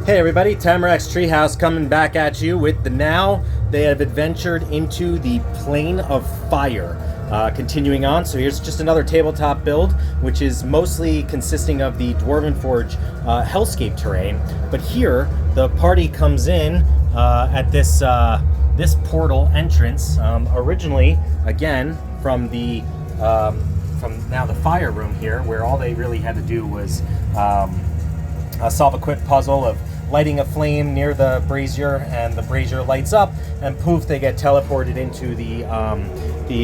Hey everybody, Tamarac's Treehouse coming back at you with the now. They have adventured into the Plane of Fire. Continuing on, so here's just another tabletop build, which is mostly consisting of the Dwarven Forge hellscape terrain. But here, the party comes in at this this portal entrance, originally, again, from the fire room here, where all they really had to do was solve a quick puzzle of lighting a flame near the brazier, and the brazier lights up, and poof, they get teleported into the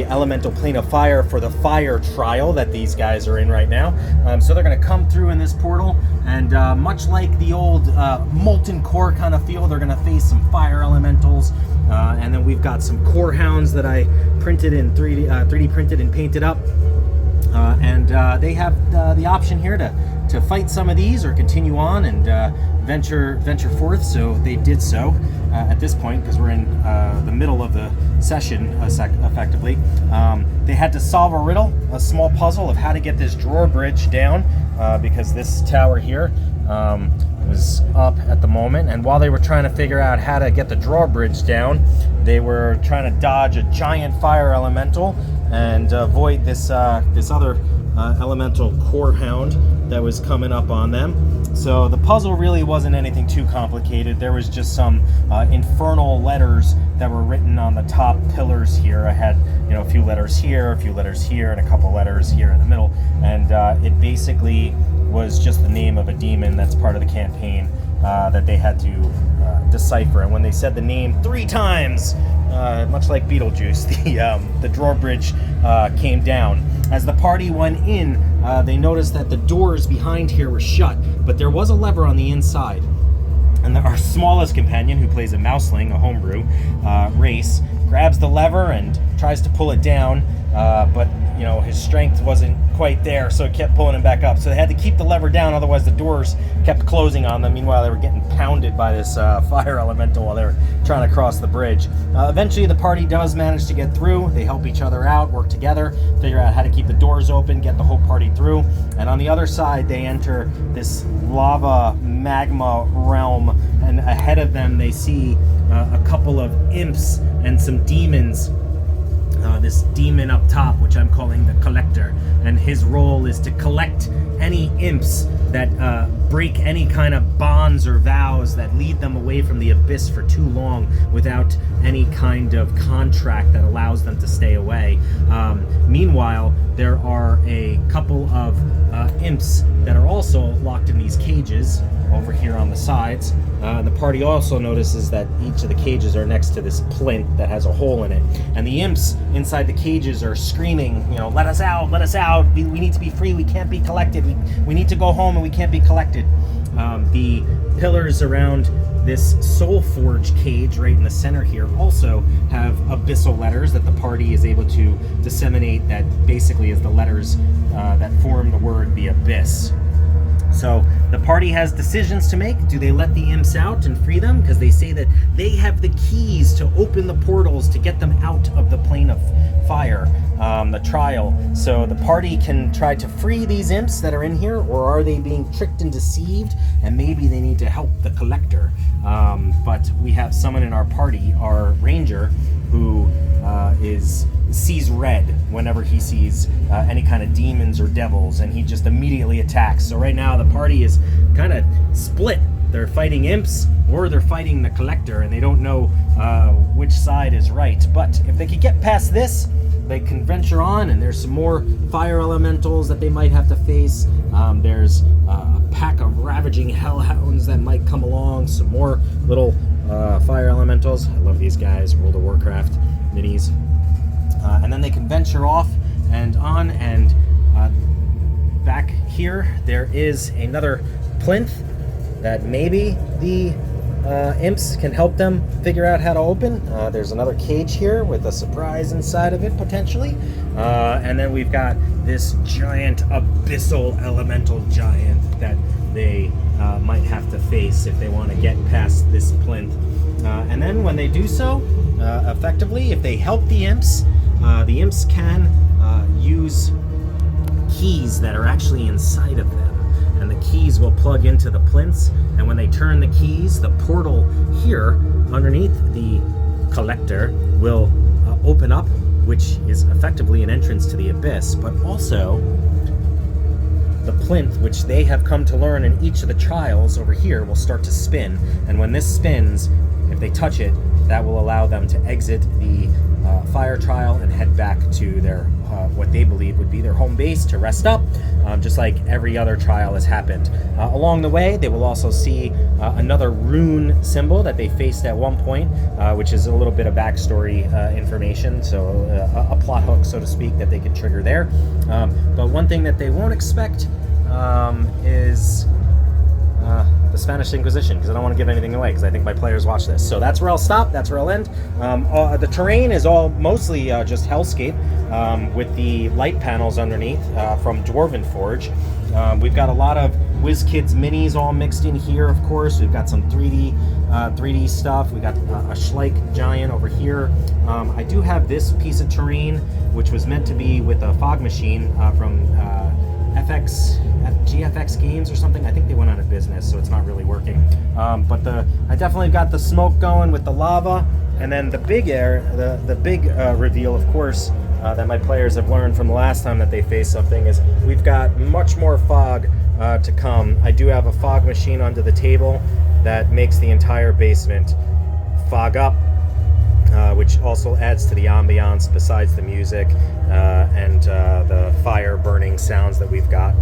elemental plane of fire for the fire trial that these guys are in right now. So they're going to come through in this portal, and much like the old molten core kind of feel, they're going to face some fire elementals, and then we've got some core hounds that I printed in 3D printed and painted up, and they have the option here to fight some of these or continue on and venture forth. So they did so at this point, because we're in the middle of the session effectively. They had to solve a riddle, a small puzzle of how to get this drawbridge down, because this tower here was up at the moment, and while they were trying to figure out how to get the drawbridge down, they were trying to dodge a giant fire elemental and avoid this other elemental core hound that was coming up on them. So the puzzle really wasn't anything too complicated. There was just some infernal letters that were written on the top pillars here. I had, a few letters here, a few letters here, and a couple letters here in the middle, and it basically was just the name of a demon that's part of the campaign that they had to decipher. And when they said the name 3 times, much like Beetlejuice, the drawbridge came down. As the party went in, they noticed that the doors behind here were shut, but there was a lever on the inside. And our smallest companion, who plays a mouseling, a homebrew race, grabs the lever and tries to pull it down, but his strength wasn't quite there, so it kept pulling him back up. So they had to keep the lever down, otherwise the doors kept closing on them. Meanwhile, they were getting pounded by this fire elemental while they were trying to cross the bridge. Eventually, the party does manage to get through. They help each other out, work together, figure out how to keep the doors open, get the whole party through. And on the other side, they enter this lava magma realm, and ahead of them, they see a couple of imps and some demons. This demon up top, which I'm calling the Collector, and his role is to collect any imps that break any kind of bonds or vows that lead them away from the abyss for too long without any kind of contract that allows them to stay away. Meanwhile, there are a couple of imps that are also locked in these cages over here on the sides. The party also notices that each of the cages are next to this plinth that has a hole in it. And the imps inside the cages are screaming, let us out, let us out. We need to be free, we can't be collected. We need to go home and we can't be collected. The pillars around this Soul Forge cage right in the center here also have abyssal letters that the party is able to disseminate, that basically is the letters that form the word the abyss. So the party has decisions to make. Do they let the imps out and free them? Because they say that they have the keys to open the portals to get them out of the plane of fire, the trial. So the party can try to free these imps that are in here, or are they being tricked and deceived, and maybe they need to help the Collector. But we have someone in our party, our ranger, who sees red whenever he sees any kind of demons or devils, and he just immediately attacks. So right now the party is kind of split. They're fighting imps or they're fighting the Collector, and they don't know which side is right. But if they could get past this, they can venture on, and there's some more fire elementals that they might have to face. There's a pack of ravaging hellhounds that might come along, some more little fire elementals. I love these guys, World of Warcraft minis. And then they can venture off and on, and back here there is another plinth that maybe the imps can help them figure out how to open. There's another cage here with a surprise inside of it, potentially. And then we've got this giant abyssal elemental giant that they might have to face if they want to get past this plinth. And then when they do so, effectively, if they help the imps can use keys that are actually inside of them. And the keys will plug into the plinths, and when they turn the keys, the portal here underneath the collector will open up, which is effectively an entrance to the abyss, but also the plinth, which they have come to learn in each of the trials over here, will start to spin. And when this spins, if they touch it, that will allow them to exit the fire trial and head back to their what they believe would be their home base to rest up, just like every other trial has happened. Along the way, they will also see another rune symbol that they faced at one point, which is a little bit of backstory information, so a plot hook, so to speak, that they can trigger there. But one thing that they won't expect is the Spanish Inquisition, because I don't want to give anything away, because I think my players watch this. So that's where I'll stop, that's where I'll end. The terrain is all mostly just hellscape, with the light panels underneath from Dwarven Forge. We've got a lot of WizKids minis all mixed in here, of course. We've got some 3D stuff. We got a Schleich giant over here. I do have this piece of terrain, which was meant to be with a fog machine from GFX Games or something. I think they went out of business, so it's not really working. But I definitely got the smoke going with the lava, and then the big reveal, of course, that my players have learned from the last time that they faced something is we've got much more fog to come. I do have a fog machine under the table that makes the entire basement fog up, which also adds to the ambiance besides the music and the fire burning sounds that we've got.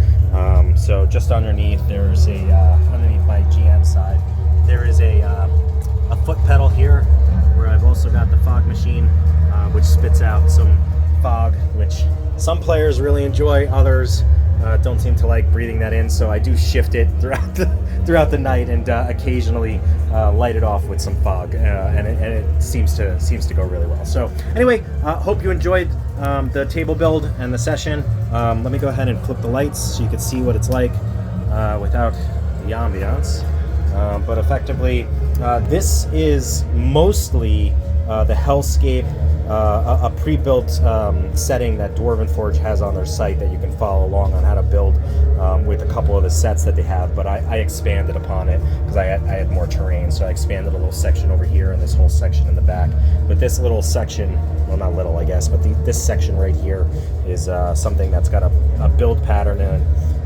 So just underneath, there's underneath my GM side, there is a foot pedal here where I've also got the fog machine, which spits out some fog, which some players really enjoy, others don't seem to like breathing that in, so I do shift it throughout the night and occasionally light it off with some fog, and it seems to go really well. So anyway, hope you enjoyed the table build and the session. Let me go ahead and flip the lights so you can see what it's like without the ambiance. But effectively, this is mostly the hellscape, a pre-built setting that Dwarven Forge has on their site that you can follow along on how to build with a couple of the sets that they have, but I expanded upon it because I had more terrain, so I expanded a little section over here and this whole section in the back. But this little section, well, not little, I guess, but this section right here is something that's got a build pattern in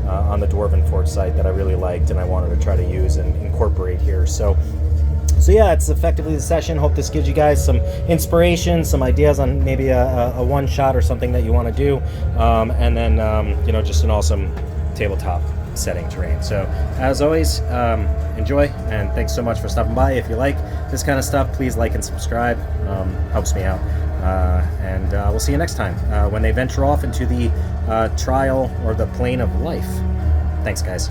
on the Dwarven Forge site that I really liked and I wanted to try to use and incorporate here. So yeah, it's effectively the session. Hope this gives you guys some inspiration, some ideas on maybe a one shot or something that you want to do, and then just an awesome tabletop setting terrain. So as always, enjoy, and thanks so much for stopping by. If you like this kind of stuff, please like and subscribe. Helps me out, and we'll see you next time when they venture off into the trial or the plane of life. Thanks, guys.